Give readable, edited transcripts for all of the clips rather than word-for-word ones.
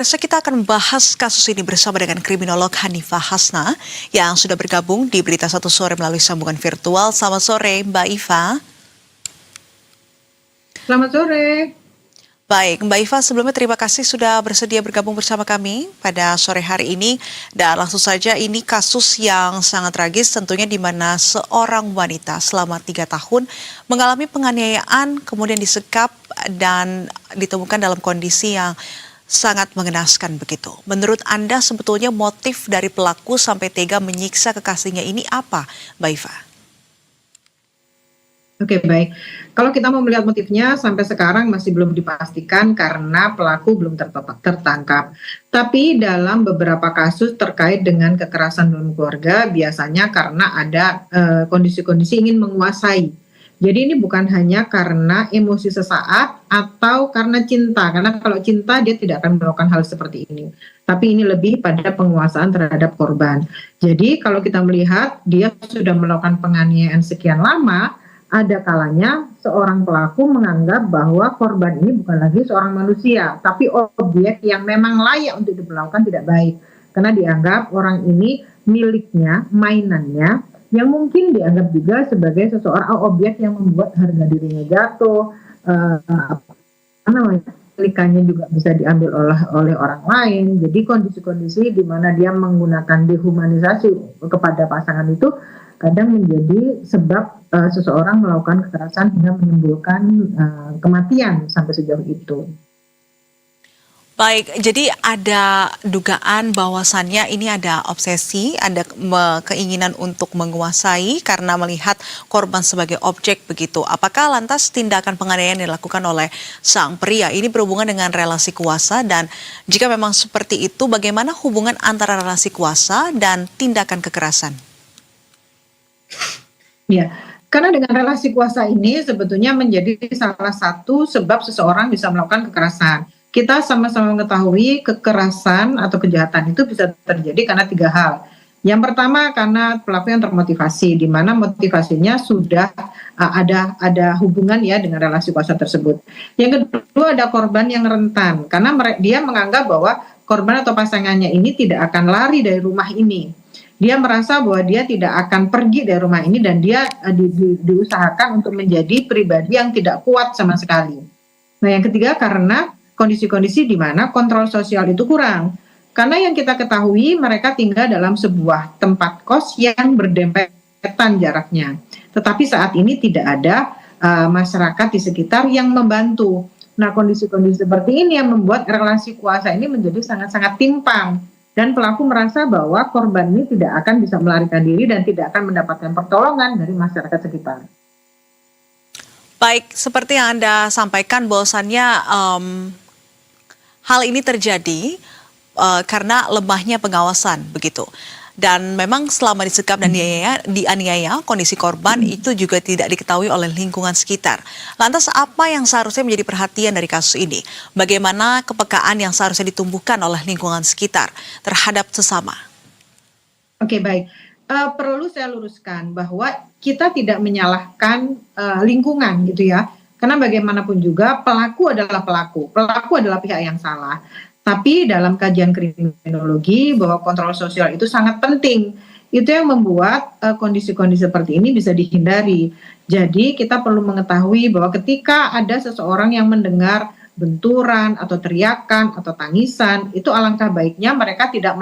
Kita akan membahas kasus ini bersama dengan kriminolog Hanifah Hasna yang sudah bergabung di Berita Satu Sore melalui sambungan virtual. Selamat sore, Mbak Iva. Selamat sore. Baik, Mbak Iva, sebelumnya terima kasih sudah bersedia bergabung bersama kami pada sore hari ini. Dan langsung saja, ini kasus yang sangat tragis tentunya di mana seorang wanita selama 3 tahun mengalami penganiayaan, kemudian disekap dan ditemukan dalam kondisi yang sangat mengenaskan begitu. Menurut Anda sebetulnya motif dari pelaku sampai tega menyiksa kekasihnya ini apa, Mbak Iva? Oke, baik. Kalau kita mau melihat motifnya sampai sekarang masih belum dipastikan karena pelaku belum tertangkap. Tapi dalam beberapa kasus terkait dengan kekerasan dalam keluarga biasanya karena ada kondisi-kondisi ingin menguasai. Jadi ini bukan hanya karena emosi sesaat atau karena cinta. Karena kalau cinta dia tidak akan melakukan hal seperti ini. Tapi ini lebih pada penguasaan terhadap korban. Jadi kalau kita melihat dia sudah melakukan penganiayaan sekian lama, ada kalanya seorang pelaku menganggap bahwa korban ini bukan lagi seorang manusia, tapi objek yang memang layak untuk diperlakukan tidak baik. Karena dianggap orang ini miliknya, mainannya, yang mungkin dianggap juga sebagai seseorang objek yang membuat harga dirinya jatuh, pelikannya juga bisa diambil oleh orang lain. Jadi kondisi-kondisi di mana dia menggunakan dehumanisasi kepada pasangan itu kadang menjadi sebab seseorang melakukan kekerasan hingga menimbulkan kematian sampai sejauh itu. Baik, jadi ada dugaan bahwasannya ini ada obsesi, ada keinginan untuk menguasai karena melihat korban sebagai objek begitu. Apakah lantas tindakan penganiayaan yang dilakukan oleh sang pria ini berhubungan dengan relasi kuasa, dan jika memang seperti itu bagaimana hubungan antara relasi kuasa dan tindakan kekerasan? Ya, karena dengan relasi kuasa ini sebetulnya menjadi salah satu sebab seseorang bisa melakukan kekerasan. Kita sama-sama mengetahui kekerasan atau kejahatan itu bisa terjadi karena 3 hal. Yang pertama karena pelaku yang termotivasi, di mana motivasinya sudah ada hubungan ya dengan relasi kuasa tersebut. Yang kedua ada korban yang rentan, karena dia menganggap bahwa korban atau pasangannya ini tidak akan lari dari rumah ini. Dia merasa bahwa dia tidak akan pergi dari rumah ini dan dia diusahakan untuk menjadi pribadi yang tidak kuat sama sekali. Nah, yang ketiga karena kondisi-kondisi di mana kontrol sosial itu kurang. Karena yang kita ketahui mereka tinggal dalam sebuah tempat kos yang berdempetan jaraknya. Tetapi saat ini tidak ada masyarakat di sekitar yang membantu. Nah, kondisi-kondisi seperti ini yang membuat relasi kuasa ini menjadi sangat-sangat timpang. Dan pelaku merasa bahwa korban ini tidak akan bisa melarikan diri dan tidak akan mendapatkan pertolongan dari masyarakat sekitar. Baik, seperti yang Anda sampaikan bahwasannya hal ini terjadi karena lemahnya pengawasan begitu. Dan memang selama disekap dan dianiaya, kondisi korban itu juga tidak diketahui oleh lingkungan sekitar. Lantas apa yang seharusnya menjadi perhatian dari kasus ini? Bagaimana kepekaan yang seharusnya ditumbuhkan oleh lingkungan sekitar terhadap sesama? Oke, baik. Perlu saya luruskan bahwa kita tidak menyalahkan lingkungan gitu ya. Karena bagaimanapun juga pelaku adalah pelaku adalah pihak yang salah. Tapi dalam kajian kriminologi bahwa kontrol sosial itu sangat penting. Itu yang membuat kondisi-kondisi seperti ini bisa dihindari. Jadi kita perlu mengetahui bahwa ketika ada seseorang yang mendengar benturan atau teriakan atau tangisan, itu alangkah baiknya mereka tidak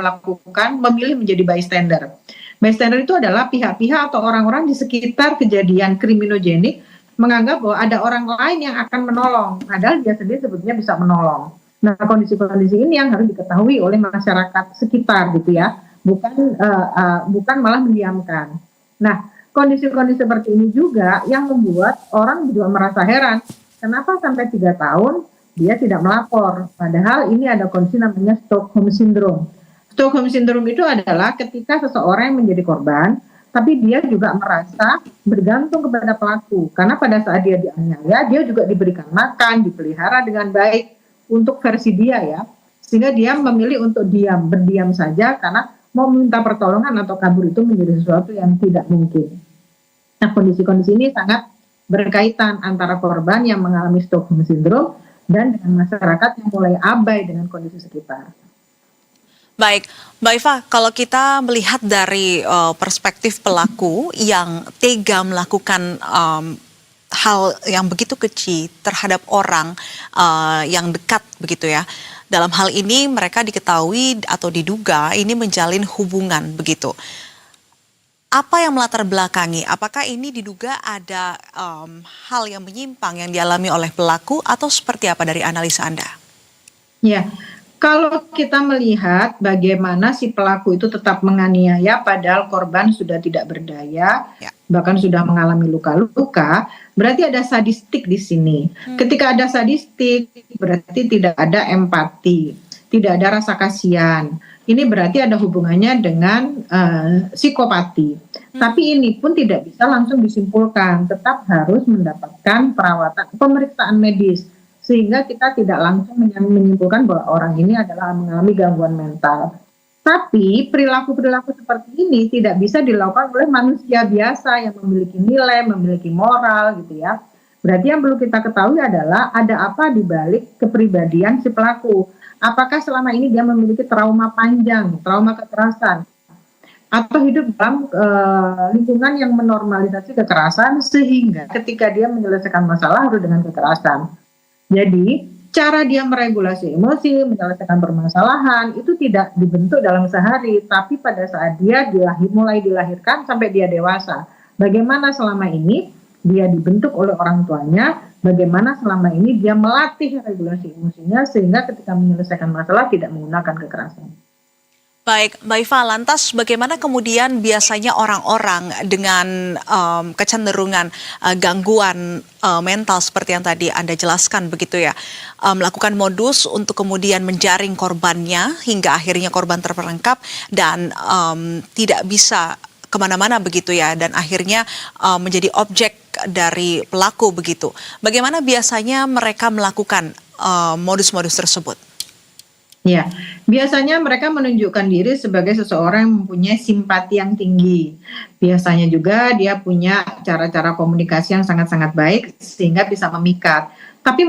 memilih menjadi bystander. Bystander itu adalah pihak-pihak atau orang-orang di sekitar kejadian kriminogenik menganggap bahwa ada orang lain yang akan menolong, padahal dia sendiri sebetulnya bisa menolong. Nah, kondisi-kondisi ini yang harus diketahui oleh masyarakat sekitar gitu ya, bukan malah mendiamkan. Nah, kondisi-kondisi seperti ini juga yang membuat orang juga merasa heran, kenapa sampai 3 tahun dia tidak melapor, padahal ini ada kondisi namanya Stockholm Syndrome. Stockholm Syndrome itu adalah ketika seseorang yang menjadi korban, tapi dia juga merasa bergantung kepada pelaku, karena pada saat dia dianiaya, dia juga diberikan makan, dipelihara dengan baik, untuk versi dia ya, sehingga dia memilih untuk berdiam saja karena mau minta pertolongan atau kabur itu menjadi sesuatu yang tidak mungkin. Nah, kondisi-kondisi ini sangat berkaitan antara korban yang mengalami Stockholm Syndrome dan dengan masyarakat yang mulai abai dengan kondisi sekitar. Baik, Mbak Iva, kalau kita melihat dari perspektif pelaku yang tega melakukan hal yang begitu kecil terhadap orang yang dekat begitu ya. Dalam hal ini mereka diketahui atau diduga ini menjalin hubungan begitu. Apa yang melatar belakangi? Apakah ini diduga ada hal yang menyimpang yang dialami oleh pelaku atau seperti apa dari analisa Anda? Ya, kalau kita melihat bagaimana si pelaku itu tetap menganiaya padahal korban sudah tidak berdaya, Ya. bahkan sudah mengalami luka-luka, berarti ada sadistik di sini. Ketika ada sadistik, berarti tidak ada empati, tidak ada rasa kasihan. Ini berarti ada hubungannya dengan psikopati. Tapi ini pun tidak bisa langsung disimpulkan, tetap harus mendapatkan perawatan, pemeriksaan medis, sehingga kita tidak langsung menyimpulkan bahwa orang ini adalah mengalami gangguan mental. Tapi perilaku-perilaku seperti ini tidak bisa dilakukan oleh manusia biasa yang memiliki nilai, memiliki moral gitu ya. Berarti yang perlu kita ketahui adalah ada apa di balik kepribadian si pelaku. Apakah selama ini dia memiliki trauma panjang, trauma kekerasan, atau hidup dalam lingkungan yang menormalisasi kekerasan sehingga ketika dia menyelesaikan masalah harus dengan kekerasan. Jadi, cara dia meregulasi emosi, menyelesaikan permasalahan, itu tidak dibentuk dalam sehari, tapi pada saat dia mulai dilahirkan sampai dia dewasa. Bagaimana selama ini dia dibentuk oleh orang tuanya, bagaimana selama ini dia melatih regulasi emosinya, sehingga ketika menyelesaikan masalah tidak menggunakan kekerasan. Baik, Mbak Iva, lantas bagaimana kemudian biasanya orang-orang dengan kecenderungan gangguan mental seperti yang tadi Anda jelaskan begitu ya, melakukan modus untuk kemudian menjaring korbannya hingga akhirnya korban terperangkap dan tidak bisa kemana-mana begitu ya, dan akhirnya menjadi objek dari pelaku begitu. Bagaimana biasanya mereka melakukan modus-modus tersebut? Ya, biasanya mereka menunjukkan diri sebagai seseorang yang mempunyai simpati yang tinggi. Biasanya juga dia punya cara-cara komunikasi yang sangat-sangat baik sehingga bisa memikat. Tapi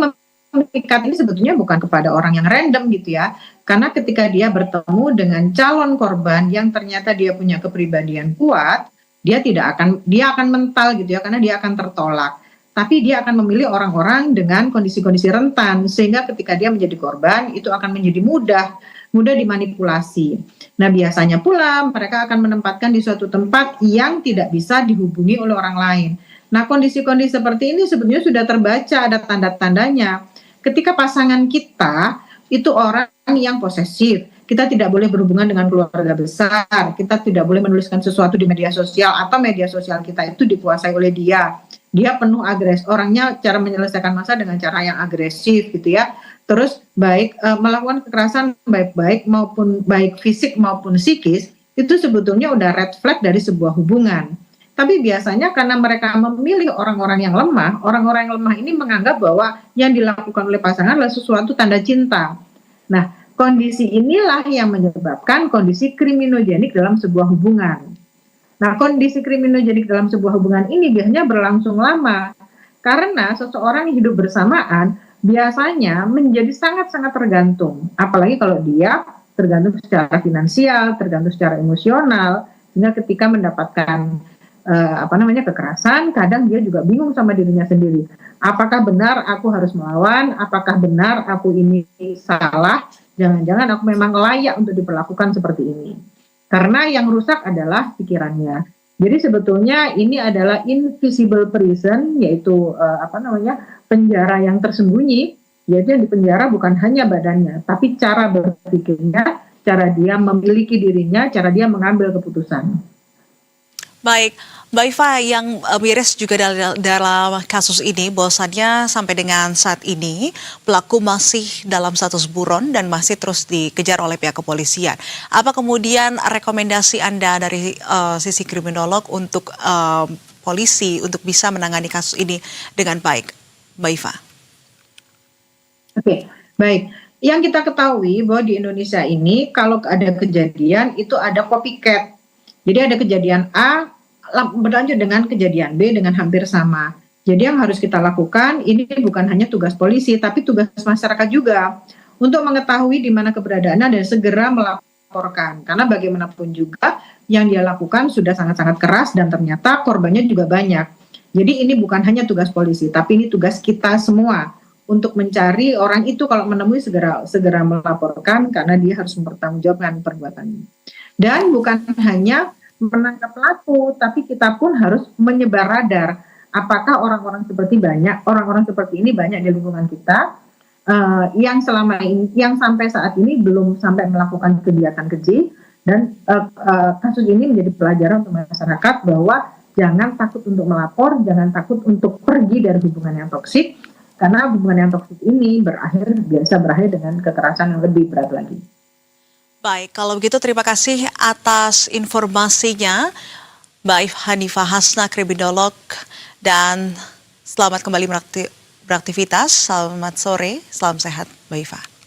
memikat ini sebetulnya bukan kepada orang yang random gitu ya. Karena ketika dia bertemu dengan calon korban yang ternyata dia punya kepribadian kuat, dia akan mental gitu ya, karena dia akan tertolak. Tapi dia akan memilih orang-orang dengan kondisi-kondisi rentan, sehingga ketika dia menjadi korban, itu akan menjadi mudah dimanipulasi. Nah, biasanya pula mereka akan menempatkan di suatu tempat yang tidak bisa dihubungi oleh orang lain. Nah, kondisi-kondisi seperti ini sebenarnya sudah terbaca, ada tanda-tandanya. Ketika pasangan kita itu orang yang posesif, kita tidak boleh berhubungan dengan keluarga besar, kita tidak boleh menuliskan sesuatu di media sosial, atau media sosial kita itu dikuasai oleh dia. Dia penuh orangnya cara menyelesaikan masalah dengan cara yang agresif gitu ya. Terus melakukan kekerasan baik fisik maupun psikis, itu sebetulnya udah red flag dari sebuah hubungan. Tapi biasanya karena mereka memilih orang-orang yang lemah, orang-orang yang lemah ini menganggap bahwa yang dilakukan oleh pasangan adalah sesuatu tanda cinta. Nah, kondisi inilah yang menyebabkan kondisi kriminogenik dalam sebuah hubungan. Nah, kondisi kriminogenik dalam sebuah hubungan ini biasanya berlangsung lama karena seseorang yang hidup bersamaan biasanya menjadi sangat-sangat tergantung, apalagi kalau dia tergantung secara finansial, tergantung secara emosional, sehingga ketika mendapatkan kekerasan, kadang dia juga bingung sama dirinya sendiri. Apakah benar aku harus melawan? Apakah benar aku ini salah? Jangan-jangan aku memang layak untuk diperlakukan seperti ini. Karena yang rusak adalah pikirannya. Jadi sebetulnya ini adalah invisible prison, yaitu penjara yang tersembunyi, yaitu yang dipenjara bukan hanya badannya, tapi cara berpikirnya, cara dia memiliki dirinya, cara dia mengambil keputusan. Baik, Mbak Iva, yang miris juga dalam kasus ini bahwasannya sampai dengan saat ini pelaku masih dalam status buron dan masih terus dikejar oleh pihak kepolisian. Apa kemudian rekomendasi Anda dari sisi kriminolog untuk polisi untuk bisa menangani kasus ini dengan baik, Mbak Iva? Oke, baik. Yang kita ketahui bahwa di Indonesia ini kalau ada kejadian itu ada copycat. Jadi ada kejadian A berlanjut dengan kejadian B dengan hampir sama. Jadi yang harus kita lakukan ini bukan hanya tugas polisi, tapi tugas masyarakat juga untuk mengetahui di mana keberadaannya dan segera melaporkan. Karena bagaimanapun juga yang dia lakukan sudah sangat-sangat keras dan ternyata korbannya juga banyak. Jadi ini bukan hanya tugas polisi, tapi ini tugas kita semua untuk mencari orang itu, kalau menemui segera melaporkan karena dia harus mempertanggungjawabkan perbuatannya. Dan bukan hanya menangkap pelaku, tapi kita pun harus menyebar radar. Apakah orang-orang seperti ini banyak di lingkungan kita yang selama ini, yang sampai saat ini belum sampai melakukan kegiatan keji, dan kasus ini menjadi pelajaran untuk masyarakat bahwa jangan takut untuk melapor, jangan takut untuk pergi dari hubungan yang toksik, karena hubungan yang toksik ini biasa berakhir dengan kekerasan yang lebih berat lagi. Baik, kalau begitu terima kasih atas informasinya, Mbak Hanifah Hasna, kriminolog, dan selamat kembali beraktivitas. Selamat sore, salam sehat, Mbak Iva.